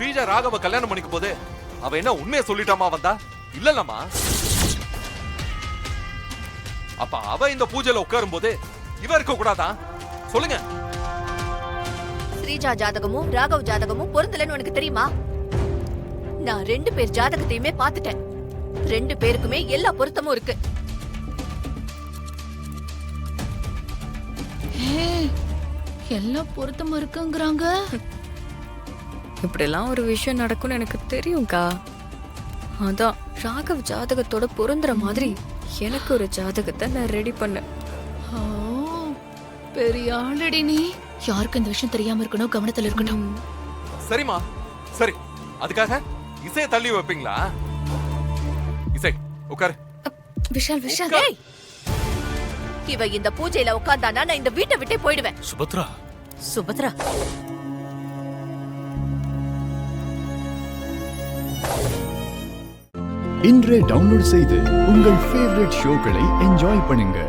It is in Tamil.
ஸ்ரீஜா ராகவ கல்யாணம் பண்ணிக்கும் போது அவ என்ன உண்மையை சொல்லிட்டாமா வந்தா? இல்லல்லம்மா. அப்ப அவ இந்த பூஜையில உட்காரும் போது இவ இருக்க கூடாதா? சொல்லுங்க. ஸ்ரீஜா ஜாதகமும் ராகவ் ஜாதகமும் பொருந்தலன்னு உனக்கு தெரியுமா? நான் 2 பேர் ஜாதகத்தையுமே பார்த்துட்டேன். 2 பேருக்குமே எல்லா பொருத்தமும் இருக்கு. எல்லா பொருத்தமும் இருக்குங்கறாங்க. இப்படிலாம் ஒரு விஷயம் நடக்கும்னு எனக்கு தெரியும்க்கா. அதான் ராகவ் ஜாதகத்தோட பொருந்துற மாதிரி எனக்கு ஒரு ஜாதகத்தை நான் ரெடி பண்ணேன். பெரிய ஆளடி நீ. யாருக்கு இந்த விஷயம் தெரியாம இருக்கணும், கவனத்துல இருக்கணும். சரிமா, சரி. அதுக்காக இசையை தள்ளி வைப்பீங்களா? இசை உட்காரு. விஷால் விஷால், ஏய், இவ இந்த பூஜையில உட்கார்ந்தானா நான் இந்த வீட்டை விட்டே போயிடுவேன். சுபத்ரா. சுபத்ரா, இன்றே டவுன்லோட் செய்து உங்கள் ஃபேவரட் ஷோக்களை என்ஜாய் பண்ணுங்க.